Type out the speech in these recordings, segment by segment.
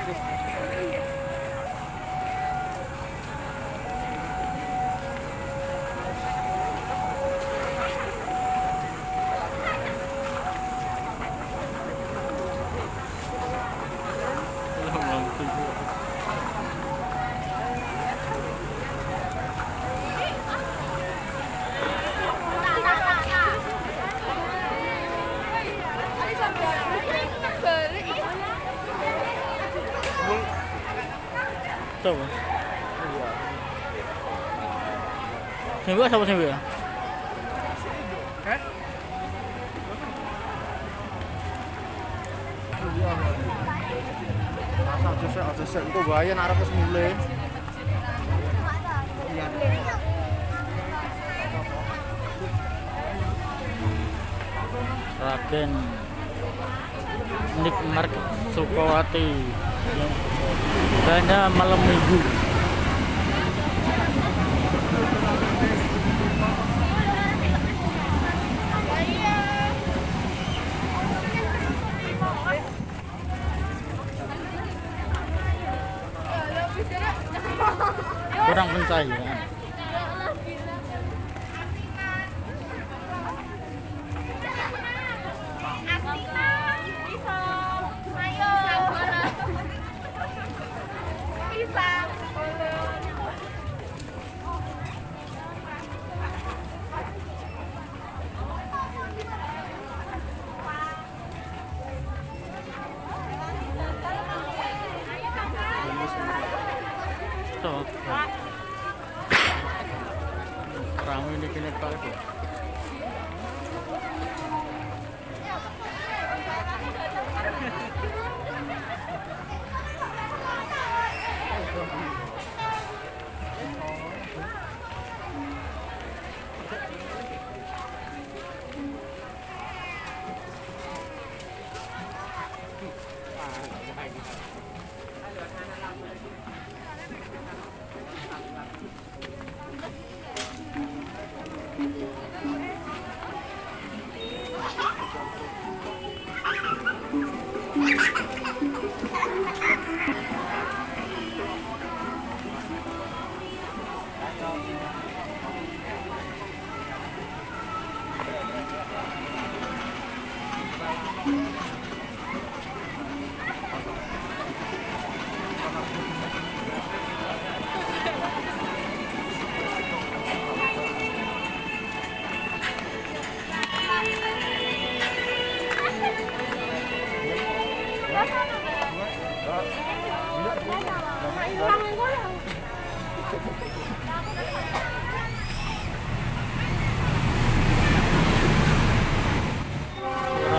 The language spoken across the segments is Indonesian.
Coba. Sing siapa sing ya? Aja sik engko wae nek arep wis mulai. Raden Nick Market Sukawati yang dana malam minggu. Kurang pencahayaan. Ramai ini kena tahu.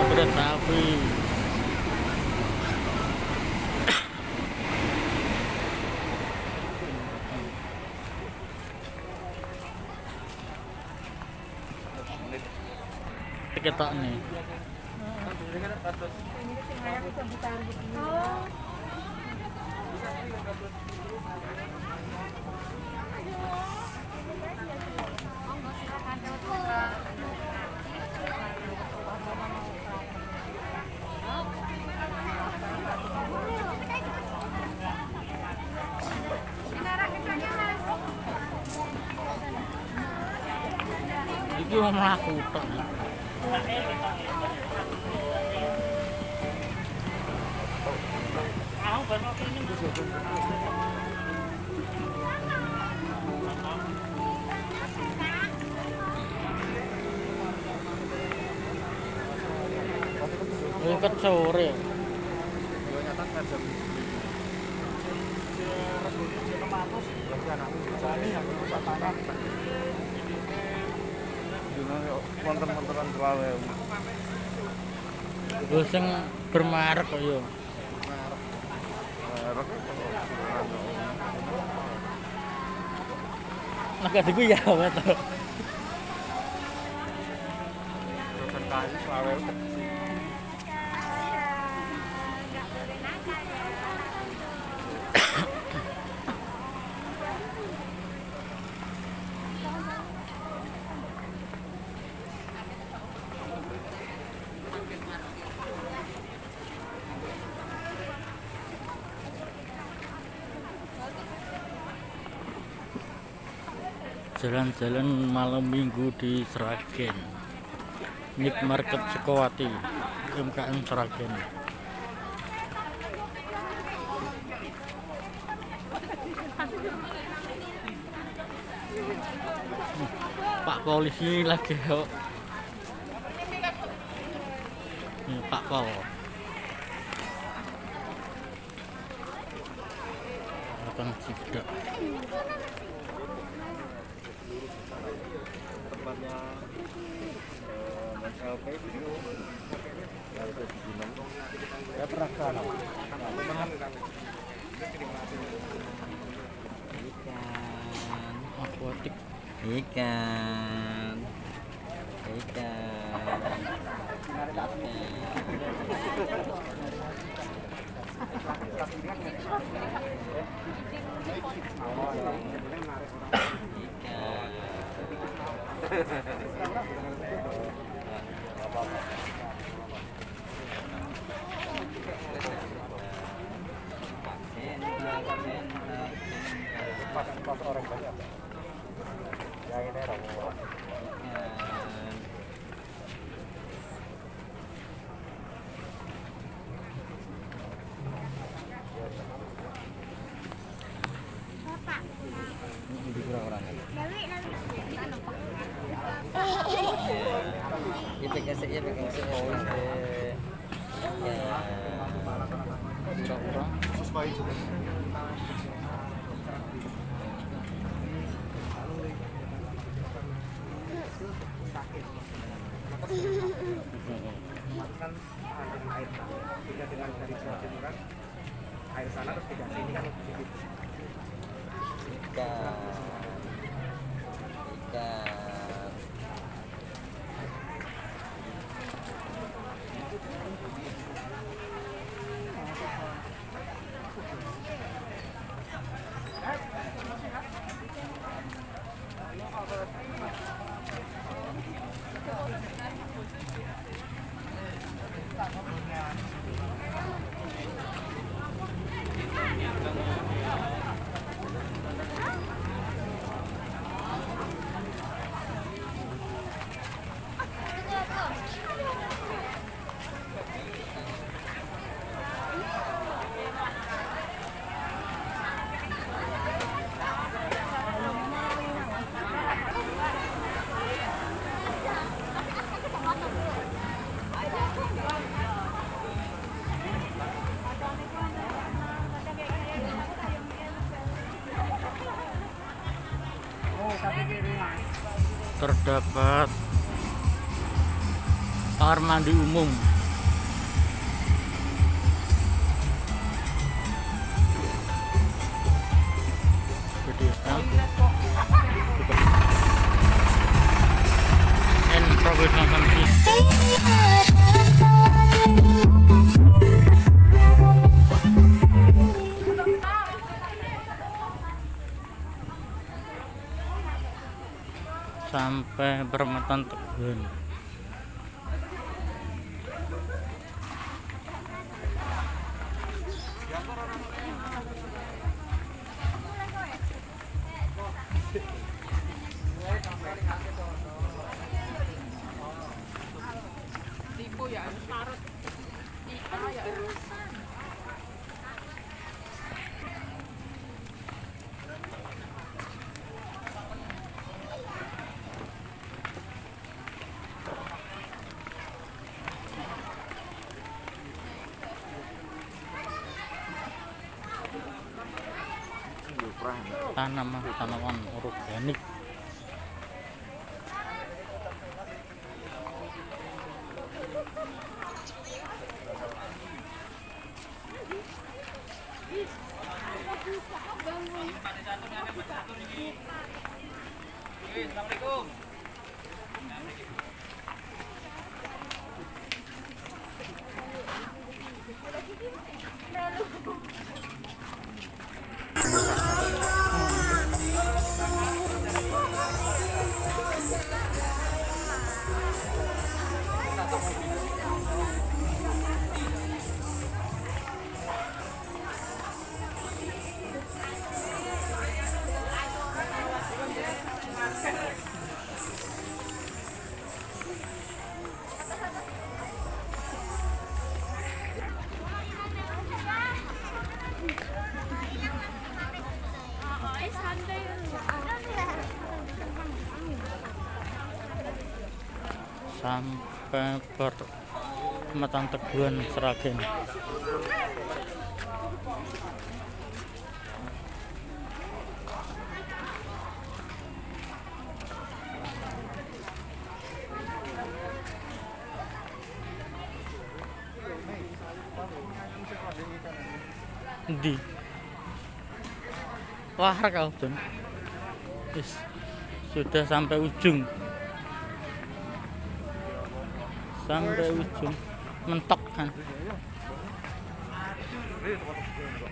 Kereta api. Ketok nih. Iki wong mlaku tok. Ikat sore. Monten-monteran wae. Wis sing bermerek kok yo. Agak diku ya wae to. Rotan kayu wae. jalan-jalan malam minggu di Sragen. Nick Market Sukowati, UMKM Sragen. Pak polisi lagi yuk. Ini Pak Pol. Akan sidak. Tempatnya LP itu ya pernah ke sana. Ikan, Aquatic. ikan, ikan, Pas orang banyak. Yang ini orang. Di kurang-kurang. Ya pegang sih, ya pegang sih. Kurang-kurang. Sesuai. Kan dengan air tidak dengan dari Jawa Timur kan air sana terus tidak sini kan sedikit. Ikan, ikan. Terdapat kamar mandi umum. Jadi, and professional service. Sampai Perempatan Teguhan. Tanaman organik. sampai Pematang Teguhan Sragen. Di wah kau Don. Sudah sampai ujung, mentok kan.